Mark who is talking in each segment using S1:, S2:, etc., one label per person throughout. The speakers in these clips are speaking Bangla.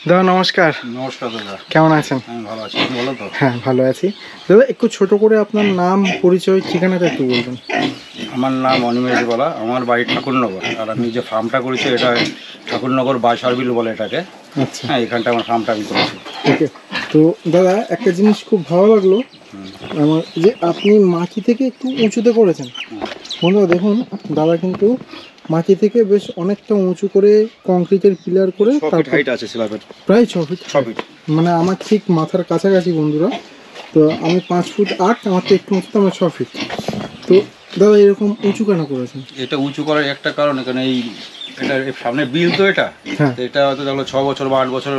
S1: দাদা নমস্কার।
S2: নমস্কার দাদা,
S1: কেমন আছেন?
S2: আমি ভালো আছি। তুমি বলো তো?
S1: হ্যাঁ, ভালো আছি। দাদা একটু ছোট করে আপনার নাম, পরিচয়, ঠিকানাটা একটু বলবেন।
S2: আমার নাম অনিমেষ বলা, আমার বাড়ি ঠাকুরনগর, আর আমি যে ফার্মটা করেছি এটা ঠাকুরনগর বাসারবিল বলে এটাকে।
S1: আচ্ছা,
S2: হ্যাঁ, এখানটা আমার ফার্মটা আমি করেছি।
S1: ওকে। তো দাদা একটা জিনিস খুব ভালো লাগলো আমার, যে আপনি মাটি থেকে একটু উঁচুতে করেছেন। বন্ধুরা দেখুন, দাদা কিন্তু মাটি থেকে বেশ অনেকটা উঁচু করে কংক্রিটের পিলার করে
S2: 6 ফিট হাইট আছে স্ল্যাবের,
S1: প্রায় 6 ফিট।
S2: 6 ফিট।
S1: মানে আমার ঠিক মাথার কাছাকাছি বন্ধুরা। তো আমি 5 ফুট 8, আমার তো একটু উঁচুতে, আমার 6 ফিট। তো দাদা এরকম উঁচু কেন করেছেন?
S2: এটা উঁচু করার একটা কারণ, এখানে এটা সামনে বিল তো এটা।
S1: হ্যাঁ,
S2: এটা হয়তো দেখলো 6 বছর বা 8 বছর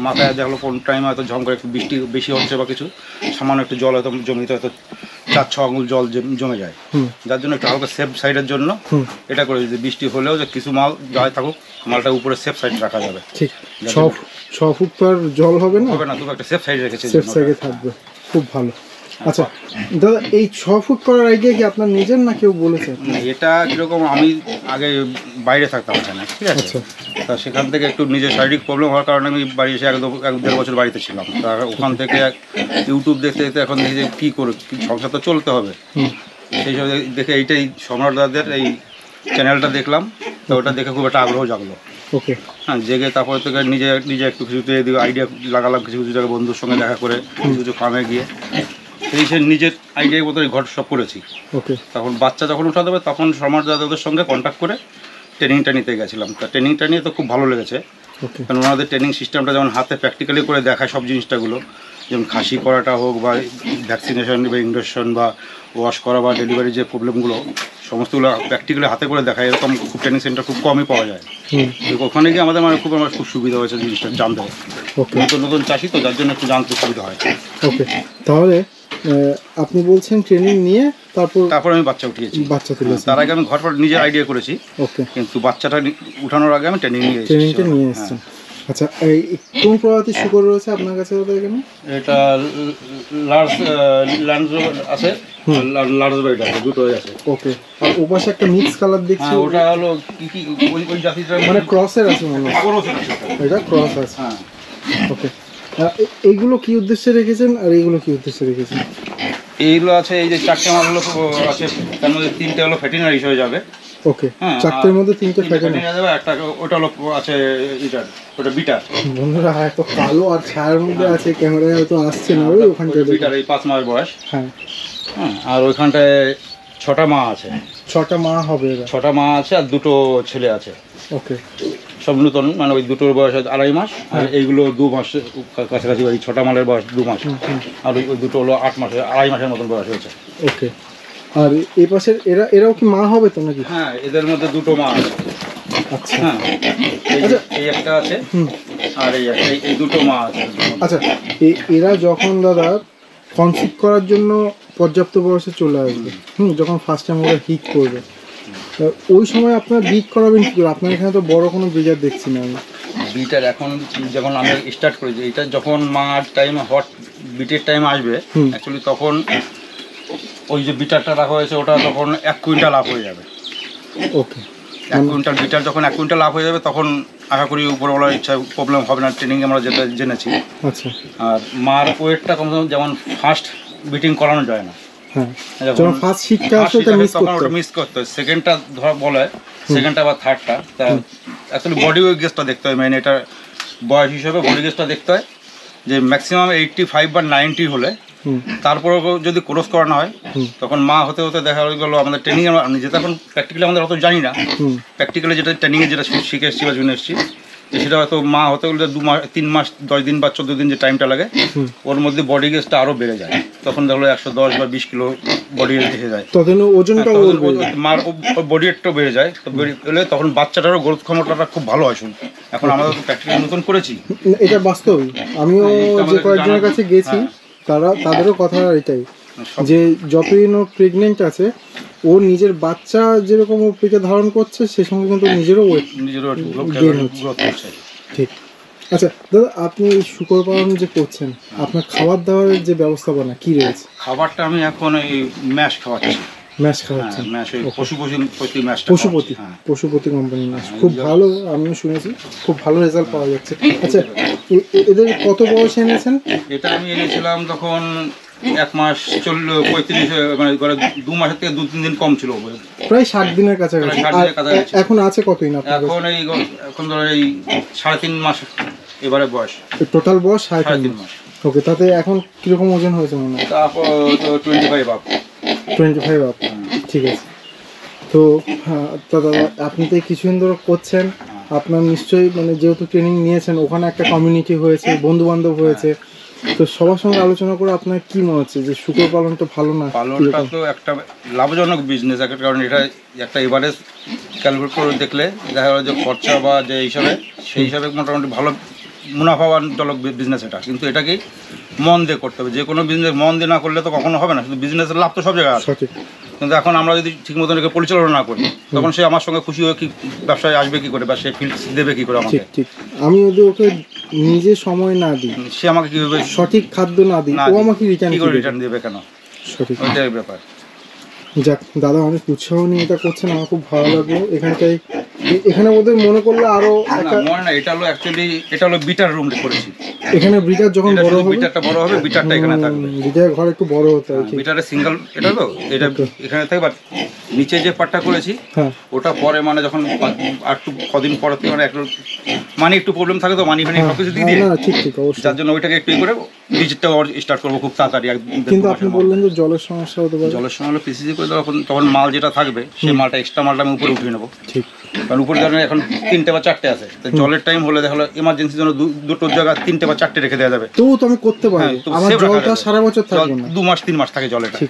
S2: মাথায় দেখলো কোন টাইমে হয়তো ঝম করে একটু বৃষ্টি বেশি হচ্ছে বা কিছু সামান্য একটু জল হয়তো জমিতে হয়তো 4-6 আঙুল জল জমে যায়। যার জন্য একটু হালকা সেফ সাইডের জন্য এটা করে, যদি বৃষ্টি হলেও যে কিছু মাল যায় থাকুক, মালটা উপরে সেফ সাইড রাখা যাবে।
S1: ঠিক। 6 ফুট তো আর জল হবে না,
S2: হবে না, তবু একটা সেফ সাইড রেখেছে।
S1: সেফ সাইডে থাকবে, খুব ভালো। আচ্ছা দাদা, এই 6 ফুট করার আইডিয়া কি আপনার নিজের না কেউ বলেছে?
S2: এটা কীরকম, আমি আগে বাইরে থাকতাম এখানে, ঠিক আছে।
S1: আচ্ছা,
S2: তা সেখান থেকে একটু নিজের শারীরিক প্রবলেম হওয়ার কারণে আমি বাড়ি এসে 1-1.5 বছর বাড়িতে ছিলাম। তা ওখান থেকে ইউটিউব দেখতে দেখতে এখন দেখি যে কী করে সংসার তো চলতে হবে, সেই সব দেখে এইটাই সম্রাট দাদের এই চ্যানেলটা দেখলাম। তো ওটা দেখে খুব একটা আগ্রহ জাগলো।
S1: ওকে।
S2: হ্যাঁ, জেগে তারপর থেকে নিজে নিজে একটু কিছু আইডিয়া লাগালাম, কিছু কিছু জায়গায় বন্ধুর সঙ্গে দেখা করে, কিছু কিছু ফার্মে গিয়ে সে নিজের আইডিয়ার মতো ঘর সব করেছি।
S1: ওকে।
S2: তখন বাচ্চা যখন উঠা দেবে তখন সম্রাট দাদাদের সঙ্গে কন্ট্যাক্ট করে ট্রেনিংটা নিতে গেছিলাম। তা ট্রেনিংটা নিয়ে তো খুব ভালো লেগেছে,
S1: ওকে।
S2: কারণ ওনাদের ট্রেনিং সিস্টেমটা যেমন হাতে প্র্যাকটিক্যালি করে দেখায় সব জিনিসটাগুলো, যেমন খাসি করাটা হোক বা ভ্যাকসিনেশন বা ইঞ্জেকশন বা ওয়াশ করা বা ডেলিভারি যে প্রবলেমগুলো সমস্তগুলো প্র্যাকটিক্যালি হাতে করে দেখায়। এরকম খুব ট্রেনিং সেন্টার খুব কমই পাওয়া যায়। তো ওখানে গিয়ে আমাদের আমার খুব সুবিধা হয়েছে জিনিসটা জানতে।
S1: ওকে।
S2: নতুন নতুন চাষি তো, যার জন্য একটু জানতে সুবিধা হয়।
S1: ওকে, তাহলে আপনি বলছেন ট্রেনিং নিয়ে তারপর
S2: আমি বাচ্চা উঠিয়েছি।
S1: বাচ্চা তুলেছেন।
S2: তার আগে আমি ঘর নিজের আইডিয়া করেছি।
S1: ওকে।
S2: কিন্তু বাচ্চাটা উঠানোর আগে আমি
S1: ট্রেনিংটা নিয়ে এসেছেন। আচ্ছা, এই কোন প্রজাতির শূকর রয়েছে আপনার কাছে দাদা এখানে?
S2: এটা লার্জ ল্যান্ড আছে, লার্জ বাইট আছে, দুটোই আছে।
S1: ওকে। আর ওপাশে একটা মিক্স কালার দেখছি,
S2: ওটা হলো কি ওই জাতিটা
S1: মানে ক্রসের আছে মনে হয়। এটা ক্রস আছে।
S2: হ্যাঁ।
S1: ওকে। এইগুলো কি উদ্দেশ্যে রেখেছেন আর এইগুলো কি উদ্দেশ্যে রেখেছেন?
S2: এইগুলো আছে, এই যে 4টে মাল হলো আছে, তার মধ্যে 3টে হলো ফ্যাটিনারি হয়ে যাবে।
S1: ওকে। 4টের মধ্যে 3টে ফ্যাটিনারি
S2: যাবে, একটা ওটা হলো আছে ইটার, ওটা বিটার।
S1: বন্ধুরা এত কালো আর ছায়ার মধ্যে আছে, ক্যামেরায় হয়তো আসছে না, ওই ওখানটা
S2: বিটার, এই 5 মাস বয়স।
S1: হ্যাঁ।
S2: আর ওইখানটায় 6টা মা আছে।
S1: 6টা মা হবে এরা?
S2: 6টা মা আছে আর 2টো ছেলে আছে।
S1: ওকে।
S2: সব নতুন, মানে ওই দুটোর বয়স 2.5 মাস, আর এইগুলো 2 মাস কাছাকাছি। ওই 6টা মালের বয়স 2 মাস, আর ওই দুটো হলো 8 মাসের, 2.5 মাসের মতন বয়স হয়েছে।
S1: ওকে। আর এই পাশের এরাও কি মা হবে তো নাকি?
S2: হ্যাঁ, এদের মধ্যে 2টো মা আছে।
S1: আচ্ছা।
S2: হ্যাঁ, এই একটা আছে, আর এই 2টো মা আছে।
S1: আচ্ছা, এরা যখন দাদা কনসিভ করার জন্য পর্যাপ্ত বয়সে চলে আসবে, যখন ফার্স্ট টাইম ওরা হিট করবে, ওই সময় আপনার ব্রিড করাবেন কি করে? আপনার এখানে তো বড় কোনো ব্রিডার দেখছি না আমি।
S2: বিটার এখন যখন আমি স্টার্ট করেছি, এটা যখন মার টাইমে হট বিটের টাইম আসবে অ্যাকচুয়ালি, তখন ওই যে বিটারটা রাখা হয়েছে ওটা তখন 1 কুইন্টাল আপ হয়ে যাবে।
S1: ওকে।
S2: 1 কুইন্টাল বিটার যখন 1 কুইন্টাল আপ হয়ে যাবে, তখন আশা করি উপরওয়ালার ইচ্ছা প্রবলেম হবে না, ট্রেনিং আমরা যেটা জেনেছি।
S1: আচ্ছা।
S2: আর মার ওয়েটটা কমসে কম, যেমন ফার্স্ট বিটিং করানো যায় না।
S1: হ্যাঁ, যখন ফার্স্ট শীতটা আসে
S2: তখন ওটা মিস করতে হয়। সেকেন্ডটা ধর বলে, সেকেন্ডটা বা থার্ডটা, তা অ্যাকচুয়ালি বডি ওয়েটটা দেখতে হয় মেন। এটা বয়স হিসেবে বডি ওয়েটটা দেখতে হয়, যে ম্যাক্সিমাম 85 বা 90 হলে, তারপরেও যদি ক্রস করানো হয়, তখন মা হতে হতে দেখা গেলো আমাদের ট্রেনিং, আমি যেটা এখন প্র্যাকটিক্যালি আমাদের অত জানি না, প্র্যাকটিক্যালি যেটা ট্রেনিংয়ে যেটা শিখে এসেছি বা জেনে এসেছি, সেটা হয়তো মা হতে গেলে 2 মাস 3 মাস 10 দিন বা 14 দিন যে টাইমটা লাগে, ওর মধ্যে বডি গেজটা আরও বেড়ে যায়। তখন দেখলো 110 বা 20 কিলো বডি এসে যায়,
S1: তখন ওজনটা
S2: মার বডি একটু বেড়ে যায়। তো বেড়ে তখন বাচ্চাটারও গ্রোথ ক্ষমতাটা খুব ভালো হয়। শুন, এখন আমাদের তো প্র্যাকটিক্যালি নতুন করেছি,
S1: এটা বাস্তবই। আমিও যে কয়েকজনের কাছে গেছি, তাদেরও কথা এটাই, যে যতদিন ও প্রেগনেন্ট আছে, ওর নিজের বাচ্চা যেরকম ও পেটে ধারণ করছে, সে সঙ্গে কিন্তু নিজেরও গেইন হচ্ছে। ঠিক। আচ্ছা দাদা, আপনি এই শূকর পালন যে করছেন, আপনার খাবার দাবারের যে ব্যবস্থাপনা কি রয়েছে?
S2: খাবারটা আমি এখন এই ম্যাশ খাওয়াচ্ছি।
S1: ম্যাশ খাওয়াচ্ছেন। পশুপতি কোম্পানি ম্যাশ, খুব ভালো, আমিও শুনেছি খুব ভালো রেজাল্ট পাওয়া যাচ্ছে। আচ্ছা, এদের কত বয়সে এনেছেন?
S2: এটা আমি এনেছিলাম তখন 1 মাস 35, মানে 2 মাসের থেকে 2-3 দিন কম ছিল,
S1: প্রায় 60 দিনের কাছাকাছি। এখন আছে কতদিন আপনার?
S2: এখন ধরো এই 3.5 মাস এবারে বয়স।
S1: টোটাল বয়স 3.5 মাস। ওকে, তাতে এখন কিরকম ওজন হয়েছে মনে হয়?
S2: তারপর 25 আপ।
S1: ঠিক আছে। তো দাদা, আপনি তো কিছুদিন ধরে করছেন, আপনার নিশ্চয়ই মানে যেহেতু ট্রেনিং নিয়েছেন, ওখানে একটা কমিউনিটি হয়েছে, বন্ধু বান্ধব হয়েছে, তো সবার সঙ্গে আলোচনা করে আপনার কি মনে হচ্ছে যে শুকর পালনটা ভালো না?
S2: পালনটা তো একটা লাভজনক বিজনেস, কারণ এটা একটা এভারেজ ক্যালকুলেট করে দেখলে দেখা গেল যে খরচা বা যে হিসাবে, সেই হিসাবে মোটামুটি ভালো মুনাফাবানজনক বিজনেস এটা। কিন্তু এটাকে মন দিয়ে করতে হবে, যে কোনো বিজনেস মন দিয়ে না করলে তো কখনো হবে না। কিন্তু বিজনেসের লাভ তো সব জায়গায় আছে, কিন্তু এখন আমরা যদি ঠিক মতন একে পরিচালনা না করি, তখন সে আমার সঙ্গে খুশি হয়ে কি ব্যবসায় আসবে কি করে, বা সে ফিল্ড দেবে কি করে আমাকে?
S1: ঠিক। আমি যদি ওকে নিজে সময় না দিই,
S2: সে আমাকে কিভাবে
S1: সঠিক খাদ্য না দিই, ও আমাকে রিটার্ন
S2: দেবে কেন?
S1: সঠিক,
S2: ওইটাই ব্যাপার।
S1: যাক, দাদা অনেক উৎসাহ নিয়ে এটা করছেন, আমার খুব ভালো লাগলো। এখানে ওদের মনে করলে আরো
S2: এটা হলো অ্যাকচুয়ালি এটা হলো বিটার রুম করেছি
S1: এখানে। ব্রিটার যখন বড় হবে,
S2: বিটারটা এখানে থাকবে।
S1: বিটার ঘর একটু বড় হতে হয়,
S2: বিটারের সিঙ্গেল এটা তো এটা এখানে থাকবে। বাট নিচে যে পার্টটা করেছি ওটা পরে, মানে যখন আর একটু কদিন পরে থেকে, মানে একটু প্রবলেম থাকে তো, সবকিছু দিয়ে দিয়ে,
S1: ঠিক অবশ্যই,
S2: যার জন্য ওইটাকে একটু করে ভিজিটটা স্টার্ট করবো খুব তাড়াতাড়ি।
S1: কিন্তু আপনি বললেন যে জলের সমস্যা হতে পারে।
S2: জলের সমস্যা হলো পিসিসি করে তখন মাল যেটা থাকবে সেই মালটা, এক্সট্রা মালটা আমি উপরে উঠিয়ে নেবো।
S1: ঠিক,
S2: কারণ উপরে ধরেন এখন 3টে বা 4টে আছে, তো জলের টাইম হলে দেখা হলো এমার্জেন্সির জন্য দুটো জায়গা 3টে বা 4টে রেখে দেওয়া যাবে।
S1: তো আমি করতে পারবো, আমার জলটা সারা বছর থাকবে না,
S2: 2 মাস 3 মাস থাকে জলে।
S1: ঠিক।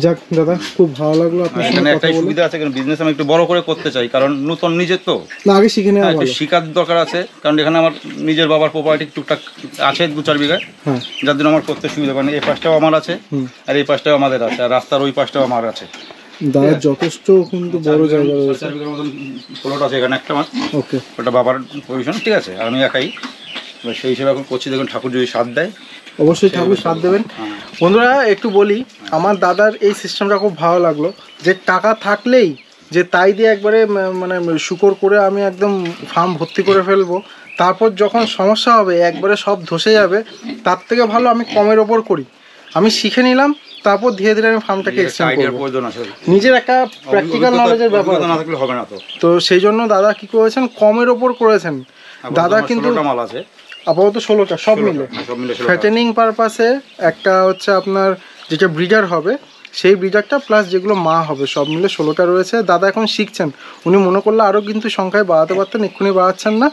S1: যাক দাদা, খুব ভালো লাগলো আপনার
S2: সঙ্গে কথা বলে। একটাই সুবিধা আছে, কারণ বিজনেস আমি একটু বড় করে করতে চাই, কারণ নতুন নিজের তো
S1: আগে শিখে নেওয়া ভালো,
S2: শিকার দরকার আছে। কারণ এখানে আমার নিজের বাবার প্রপার্টি টুকটাক আছে 2-4 বিঘা, যার জন্য আমার করতে সুবিধা। মানে এই পাশটাও আমার আছে, আর এই পাশটাও আমাদের আছে, আর রাস্তার ওই পাশটাও আমার আছে।
S1: দাদা যথেষ্ট কিন্তু বড় জায়গা রয়েছে,
S2: 4 বিঘার মতন প্লট আছে এখানে একটা আমার।
S1: ওকে,
S2: ওটা বাবার পজিশন, ঠিক আছে, আর আমি একাই সেই হিসেবে এখন করছি। দেখুন ঠাকুর যদি সাথ দেয়,
S1: অবশ্যই ঠাকুর সাথ দেবেন। বন্ধুরা একটু বলি, আমার দাদার এই সিস্টেমটা খুব ভালো লাগলো, যে টাকা থাকলেই যে তাই দিয়ে একবারে মানে শুকর করে আমি একদম ফার্ম ভর্তি করে ফেলবো, তারপর যখন সমস্যা হবে একবারে সব ধসে যাবে, তার থেকে ভালো আমি কমের ওপর করি। আমি শিখে নিলাম, তারপর ধীরে ধীরে আমি ফার্মটাকে এক্সটেন্ড করব। নিজের একটা প্র্যাকটিক্যাল নলেজের ব্যাপার
S2: না থাকলে হবে না।
S1: তো সেই জন্য দাদা কি করেছেন, কমের ওপর করেছেন। দাদা কিন্তু
S2: মাল আছে
S1: আপাতত 16টা, সব মিলে ফ্যাটেনিং পারপাসে। একটা হচ্ছে আপনার যেটা ব্রিডার হবে সেই ব্রিডারটা, প্লাস যেগুলো মা হবে, সব মিলে 16টা রয়েছে। দাদা এখন শিখছেন, উনি মনে করলে আরও কিন্তু সংখ্যায় বাড়াতে পারতেন, এক্ষুনি বাড়াচ্ছেন না।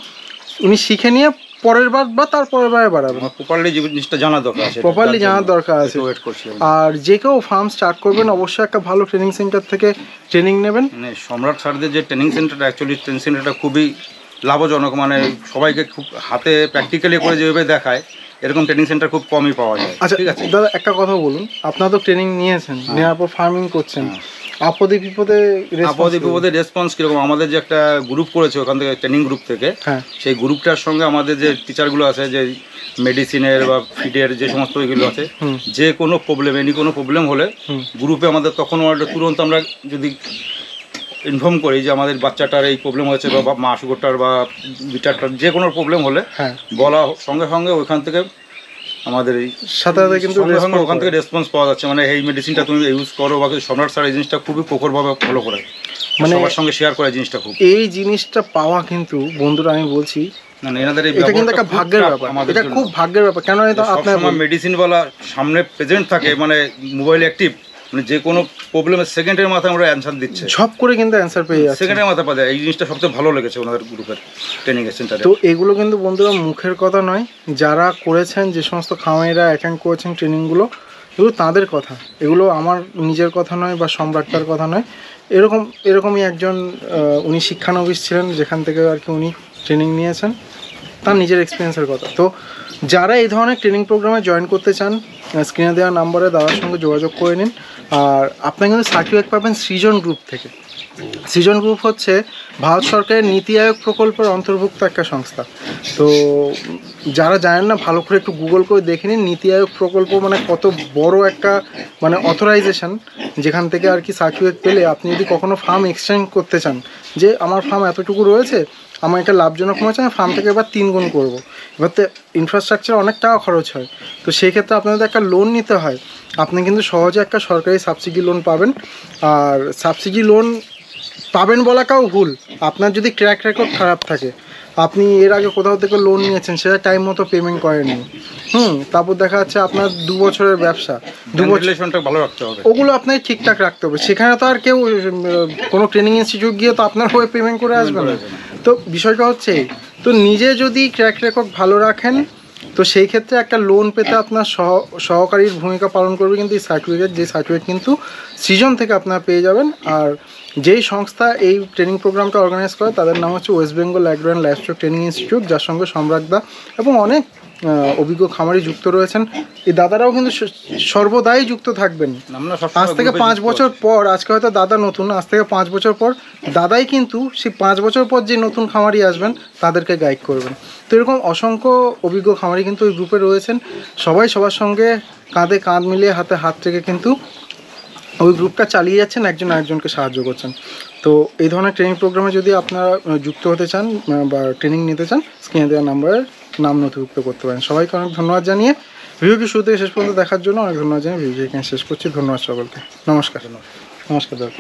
S1: উনি শিখে নিয়ে পরের বার বা তারপরের বারে বাড়াবেন।
S2: প্রপারলি জিনিসটা জানার
S1: দরকার আছে। আর যে কেউ ফার্ম স্টার্ট করবেন অবশ্যই একটা ভালো ট্রেনিং সেন্টার থেকে ট্রেনিং নেবেন।
S2: মানে সম্রাট স্যারদের যে ট্রেনিং সেন্টারটা, অ্যাকচুয়ালি ট্রেনিং সেন্টারটা খুবই লাভজনক। মানে সবাইকে খুব হাতে প্র্যাকটিক্যালি করে যেভাবে দেখায়, এরকম ট্রেনিং সেন্টার খুব কমই পাওয়া যায়।
S1: আচ্ছা ঠিক আছে দাদা, একটা কথা বলুন, আপনারা তো ট্রেনিং নিয়েছেন, নেওয়ার পর ফার্মিং করছেন, আপদে বিপদে
S2: রেসপন্স কিরকম? আমাদের যে একটা গ্রুপ করেছে ওখান থেকে, ট্রেনিং গ্রুপ থেকে, সেই গ্রুপটার সঙ্গে আমাদের যে টিচারগুলো আছে, যে মেডিসিনের বা ফিডের যে সমস্ত এগুলো আছে, যে কোনো প্রবলেম, কোনো প্রবলেম হলে গ্রুপে আমাদের তখন তুরন্ত আমরা যদি ইনফর্ম করি যে আমাদের বাচ্চাটার এই প্রবলেম হয়েছে, বা মা শুকরটার বা বিটারটার যে কোনো প্রবলেম হলে বলা সঙ্গে সঙ্গে ওইখান থেকে আমাদের সাথে কিন্তু ওখান থেকে রেসপন্স পাওয়া যাচ্ছে। মানে এই মেডিসিনটা তুমি ইউজ করো, বা সম্রাট স্যার এই জিনিসটা খুবই প্রখরভাবে ফলো করে, মানে সবার সঙ্গে শেয়ার করে জিনিসটা। খুব
S1: এই জিনিসটা পাওয়া কিন্তু বন্ধুরা, আমি বলছি এটা কিন্তু একটা ভাগ্যের ব্যাপার, এটা খুব ভাগ্যের ব্যাপার। কেন আপনার
S2: মেডিসিনওয়ালা সামনে প্রেজেন্ট থাকে, মানে মোবাইল অ্যাক্টিভ, মানে যে কোনো প্রবলেমের সেকেন্ডের মাথায় আমরা অ্যান্সার দিচ্ছে,
S1: সব করে কিন্তু অ্যান্সার পেয়ে যাচ্ছে
S2: সেকেন্ডের মাথায় পাওয়া যায়। এই জিনিসটা সবচেয়ে ভালো লেগেছে ওনাদের গ্রুপের ট্রেনিং সেন্টারে।
S1: তো এগুলো কিন্তু বন্ধুরা মুখের কথা নয়, যারা করেছেন, যে সমস্ত খামারিরা অ্যাটেন্ড করেছেন ট্রেনিংগুলো, এগুলো তাদের কথা, এগুলো আমার নিজের কথা নয় বা সম্রাটটার কথা নয়। এরকমই একজন উনি শিক্ষানবিশ ছিলেন, যেখান থেকে আর কি উনি ট্রেনিং নিয়েছেন, তার নিজের এক্সপিরিয়েন্সের কথা। তো যারা এই ধরনের ট্রেনিং প্রোগ্রামে জয়েন করতে চান, স্ক্রিনে দেওয়া নাম্বারে দাদার সঙ্গে যোগাযোগ করে নিন। আর আপনারা কিন্তু সার্টিফিকেট পাবেন সৃজন গ্রুপ থেকে। সৃজন গ্রুপ হচ্ছে ভারত সরকারের নীতি আয়োগ প্রকল্পের অন্তর্ভুক্ত একটা সংস্থা। তো যারা জানেন না ভালো করে একটু গুগল করে দেখে নিন। নীতি আয়োগ প্রকল্প মানে কত বড় একটা মানে অথরাইজেশন, যেখান থেকে আর কি সার্টিফিকেট পেলে আপনি যদি কখনো ফার্ম এক্সটেন্ড করতে চান, যে আমার ফার্ম এতটুকু রয়েছে, আমার এটা লাভজনক হয়েছে, আমি ফার্ম থেকে এবার 3 গুণ করবো, এবার তো ইনফ্রাস্ট্রাকচার অনেক টাকা খরচ হয়, তো সেই ক্ষেত্রে আপনাদের একটা লোন নিতে হয়। আপনি কিন্তু সহজে একটা সরকারি সাবসিডি লোন পাবেন। আর সাবসিডি লোন পাবেন বলাটাও ভুল, আপনার যদি ট্র্যাক রেকর্ড খারাপ থাকে, আপনি এর আগে কোথাও থেকে লোন নিয়েছেন, সেটা টাইম মতো পেমেন্ট করেননি, তারপর দেখা যাচ্ছে আপনার 2 বছরের ব্যবসা, 2 বছর
S2: রিলেশনটা ভালো রাখতে হবে,
S1: ওগুলো আপনাকে ঠিকঠাক রাখতে হবে। সেখানে তো আর কেউ কোনো ট্রেনিং ইনস্টিটিউট গিয়ে তো আপনার হয়ে পেমেন্ট করে আসবে না। তো বিষয়টা হচ্ছে এই, তো নিজে যদি ট্র্যাক রেকর্ড ভালো রাখেন, তো সেই ক্ষেত্রে একটা লোন পেতে আপনার সহকারীর ভূমিকা পালন করবে কিন্তু এই সার্টিফিকেট, যে সার্টিফিকেট কিন্তু সৃজন থেকে আপনারা পেয়ে যাবেন। আর যেই সংস্থা এই ট্রেনিং প্রোগ্রামটা অর্গানাইজ করে তাদের নাম হচ্ছে West Bengal agro and livestock training institute, যার সঙ্গে সম্রাটদা এবং অনেক অভিজ্ঞ খামারি যুক্ত রয়েছেন। এই দাদারাও কিন্তু সর্বদাই যুক্ত থাকবেন। আজ থেকে 5 বছর পর, আজকে হয়তো দাদা নতুন, আজ থেকে 5 বছর পর দাদাই কিন্তু সেই 5 বছর পর যে নতুন খামারি আসবেন তাদেরকে গাইড করবেন। তো এরকম অসংখ্য অভিজ্ঞ খামারি কিন্তু ওই গ্রুপে রয়েছেন, সবাই সবার সঙ্গে কাঁধে কাঁধ মিলিয়ে হাতে হাত থেকে কিন্তু ওই গ্রুপটা চালিয়ে যাচ্ছেন, একজন আরেকজনকে সাহায্য করছেন। তো এই ধরনের ট্রেনিং প্রোগ্রামে যদি আপনারা যুক্ত হতে চান বা ট্রেনিং নিতে চান, স্ক্রিনে দেওয়া নাম্বারে নাম নথিভুক্ত করতে পারেন। সবাইকে অনেক ধন্যবাদ জানিয়ে ভিডিওটি শুরু থেকে শেষ পর্যন্ত দেখার জন্য অনেক ধন্যবাদ জানিয়ে ভিডিওটি এখানে শেষ করছি। ধন্যবাদ সকলকে, নমস্কার। নমস্কার দাদা।